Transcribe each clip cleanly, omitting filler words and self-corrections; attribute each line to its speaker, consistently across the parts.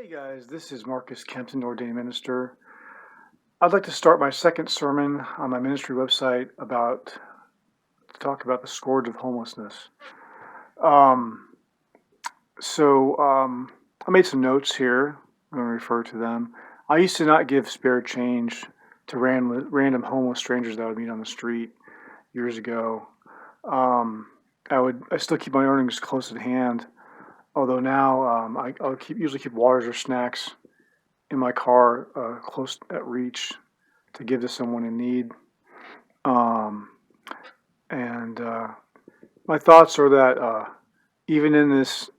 Speaker 1: Hey guys, this is Marcus Kempton, ordained minister. I'd like to start my second sermon on my ministry website to talk about the scourge of homelessness. Um, so I made some notes here. I'm going to refer to them. I used to not give spare change to random homeless strangers that I would meet on the street years ago. Um, I still keep my earnings close at hand, although now I'll usually keep waters or snacks in my car, close at reach, to give to someone in need. Um, and my thoughts are that even in this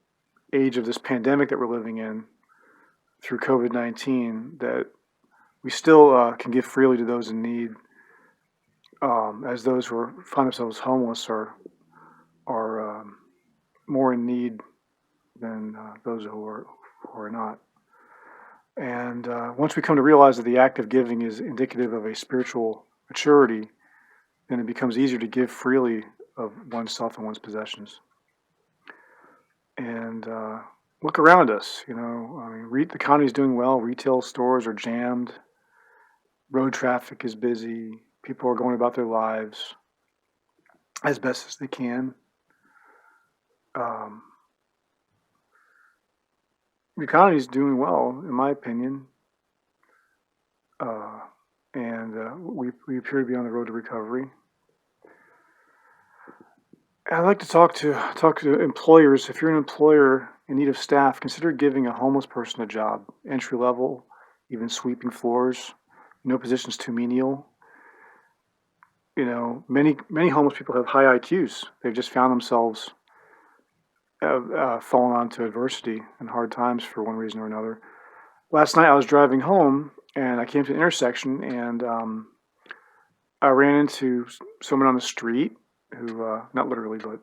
Speaker 1: age of this pandemic that we're living in through COVID-19, that we still can give freely to those in need, as those find themselves homeless are more in need than those who are not. And once we come to realize that the act of giving is indicative of a spiritual maturity, then it becomes easier to give freely of oneself and one's possessions. And look around us. The economy is doing well. Retail stores are jammed. Road traffic is busy. People are going about their lives as best as they can. Um, the economy is doing well, in my opinion. And we appear to be on the road to recovery. I'd like to talk to employers. If you're an employer in need of staff, consider giving a homeless person a job, entry level, even sweeping floors. No position's too menial. Many homeless people have high IQs. They've just found themselves fallen onto adversity and hard times for one reason or another. Last night I was driving home and I came to an intersection and I ran into someone on the street who, not literally, but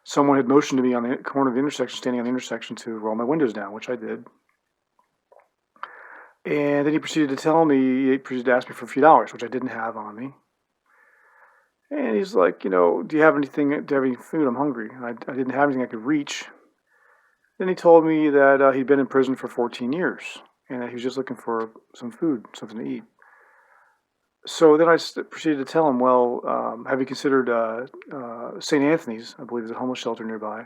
Speaker 1: someone had motioned to me on the corner of the intersection, standing on the intersection, to roll my windows down, which I did. And then he proceeded to ask me for a few dollars, which I didn't have on me. And he's like, do you have any food? I'm hungry. And I didn't have anything I could reach. Then he told me that he'd been in prison for 14 years and that he was just looking for some food, something to eat. So then I proceeded to tell him, well, have you considered St. Anthony's? I believe there's a homeless shelter nearby.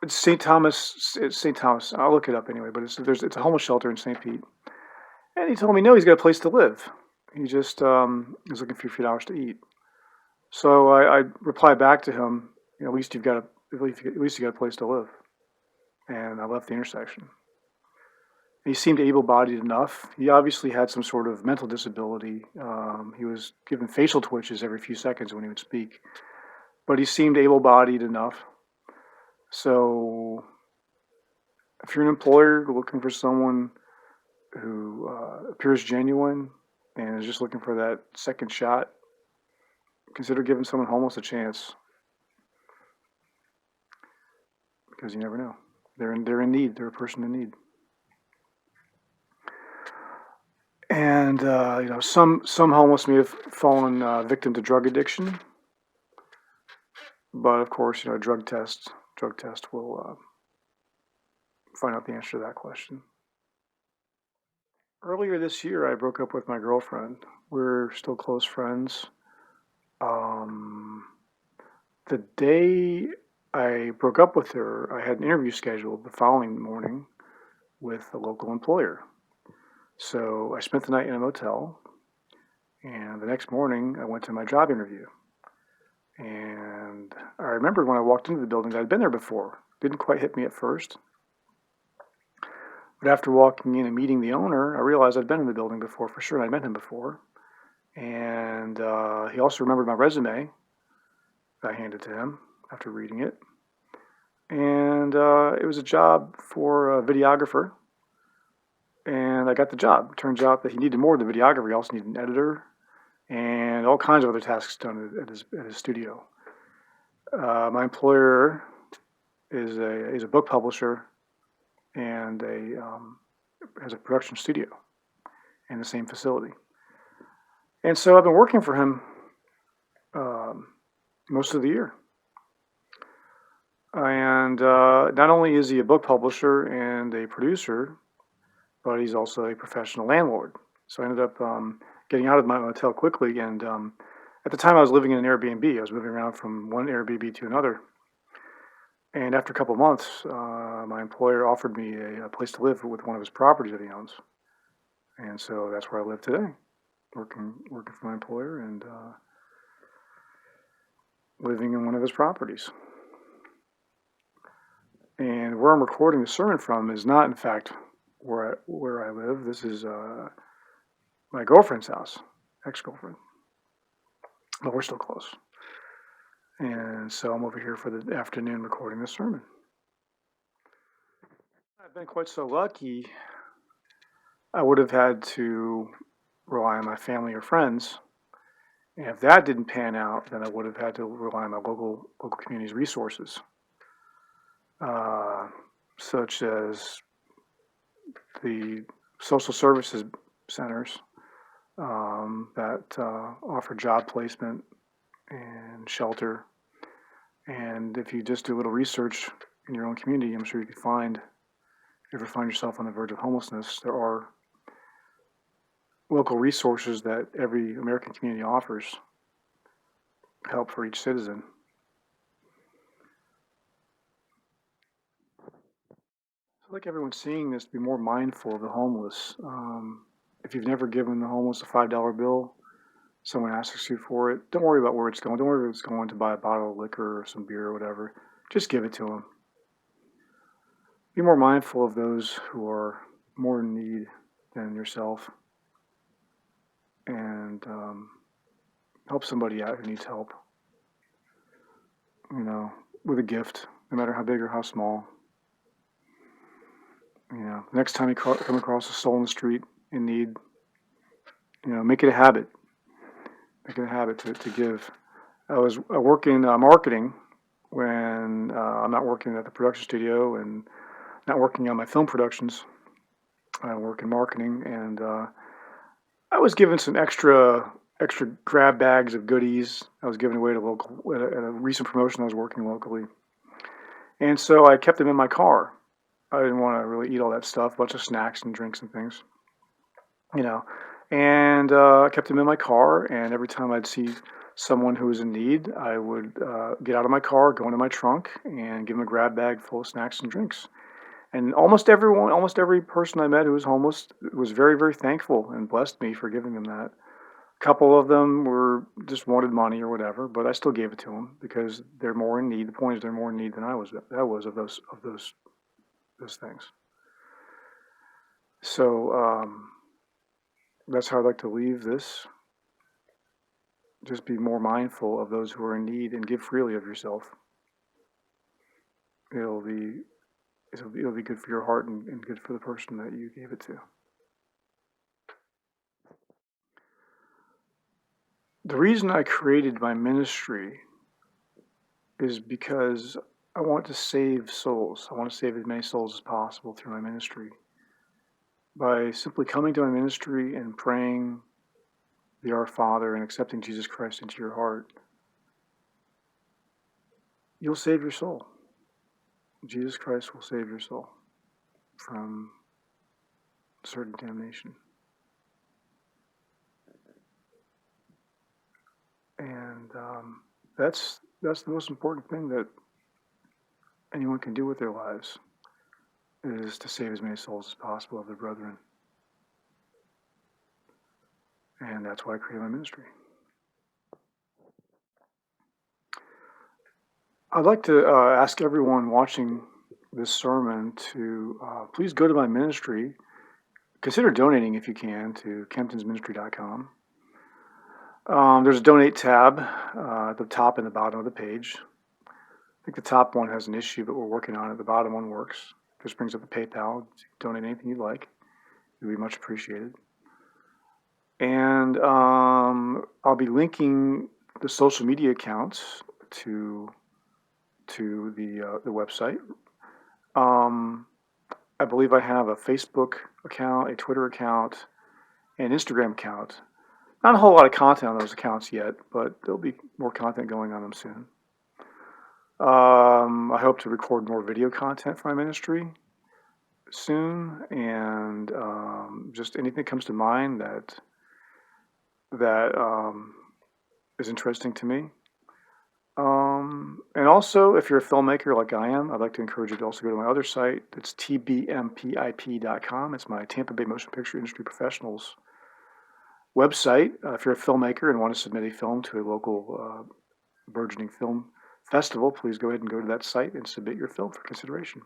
Speaker 1: It's St. Thomas. It's St. Thomas. I'll look it up anyway. But it's a homeless shelter in St. Pete. And he told me no, he's got a place to live. He just is looking for a few dollars to eat. So I replied back to him, at least you got a place to live. And I left the intersection. He seemed able-bodied enough. He obviously had some sort of mental disability. He was given facial twitches every few seconds when he would speak. But he seemed able-bodied enough. So if you're an employer looking for someone who appears genuine and is just looking for that second shot, consider giving someone homeless a chance. Because you never know. They're in need. They're a person in need. And some homeless may have fallen victim to drug addiction, but of course, a drug test will find out the answer to that question. Earlier this year, I broke up with my girlfriend. We're still close friends. The day I broke up with her, I had an interview scheduled the following morning with a local employer. So I spent the night in a motel, and the next morning I went to my job interview. And I remembered when I walked into the building that I'd been there before. Didn't quite hit me at first. But after walking in and meeting the owner, I realized I'd been in the building before for sure, and I'd met him before. And he also remembered my resume that I handed to him after reading it. And it was a job for a videographer. And I got the job. Turns out that he needed more than a videographer. He also needed an editor and all kinds of other tasks done at his studio. My employer is a book publisher and has a production studio in the same facility. And so I've been working for him most of the year. And not only is he a book publisher and a producer, but he's also a professional landlord. So I ended up getting out of my hotel quickly. And at the time, I was living in an Airbnb. I was moving around from one Airbnb to another. And after a couple of months, my employer offered me a place to live with one of his properties that he owns. And so that's where I live today, working for my employer and living in one of his properties. And where I'm recording the sermon from is not, in fact, where I live. This is my girlfriend's house, ex-girlfriend, but we're still close. And so I'm over here for the afternoon recording the sermon. I've been quite so lucky. I would have had to rely on my family or friends. And if that didn't pan out, then I would have had to rely on my local community's resources, such as the social services centers that offer job placement and shelter. And if you just do a little research in your own community, I'm sure you could find, if you ever find yourself on the verge of homelessness, there are local resources that every American community offers help for each citizen. I'd like everyone seeing this to be more mindful of the homeless. If you've never given the homeless a $5 bill, someone asks you for it, don't worry about where it's going. Don't worry if it's going to buy a bottle of liquor or some beer or whatever. Just give it to them. Be more mindful of those who are more in need than yourself, and help somebody out who needs help, with a gift, no matter how big or how small. Next time you come across a soul in the street in need, make it a habit. Make it a habit to give. I was working marketing when I'm not working at the production studio and not working on my film productions. I work in marketing, and I was given some extra grab bags of goodies. I was giving away to at a recent promotion I was working locally, and so I kept them in my car. I didn't want to really eat all that stuff, a bunch of snacks and drinks and things, and I kept them in my car. And every time I'd see someone who was in need, I would get out of my car, go into my trunk, and give them a grab bag full of snacks and drinks. And almost every person I met who was homeless was very, very thankful and blessed me for giving them that. A couple of them were just wanted money or whatever, but I still gave it to them because they're more in need. The point is, they're more in need than I was of those things. So that's how I'd like to leave this. Just be more mindful of those who are in need and give freely of yourself. It'll be good for your heart and good for the person that you gave it to. The reason I created my ministry is because I want to save souls. I want to save as many souls as possible through my ministry. By simply coming to my ministry and praying the Our Father and accepting Jesus Christ into your heart, you'll save your soul. Jesus Christ will save your soul from certain damnation. And that's the most important thing that anyone can do with their lives, is to save as many souls as possible of their brethren. And that's why I created my ministry. I'd like to ask everyone watching this sermon to please go to my ministry. Consider donating if you can to kemptonsministry.com. There's a donate tab at the top and the bottom of the page. I think the top one has an issue, but we're working on it. The bottom one works. Just brings up the PayPal. Donate anything you'd like. It would be much appreciated. And I'll be linking the social media accounts to the website. I believe I have a Facebook account, a Twitter account, and an Instagram account. Not a whole lot of content on those accounts yet, but there'll be more content going on them soon. I hope to record more video content for my ministry soon, and just anything that comes to mind that is interesting to me. And also, if you're a filmmaker like I am, I'd like to encourage you to also go to my other site. It's tbmpip.com. It's my Tampa Bay Motion Picture Industry Professionals website. If you're a filmmaker and want to submit a film to a local burgeoning film festival, please go ahead and go to that site and submit your film for consideration.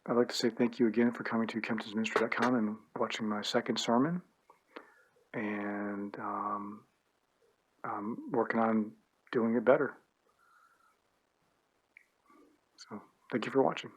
Speaker 1: I'd like to say thank you again for coming to kemptonsministry.com and watching my second sermon. And I'm working on doing it better. So thank you for watching.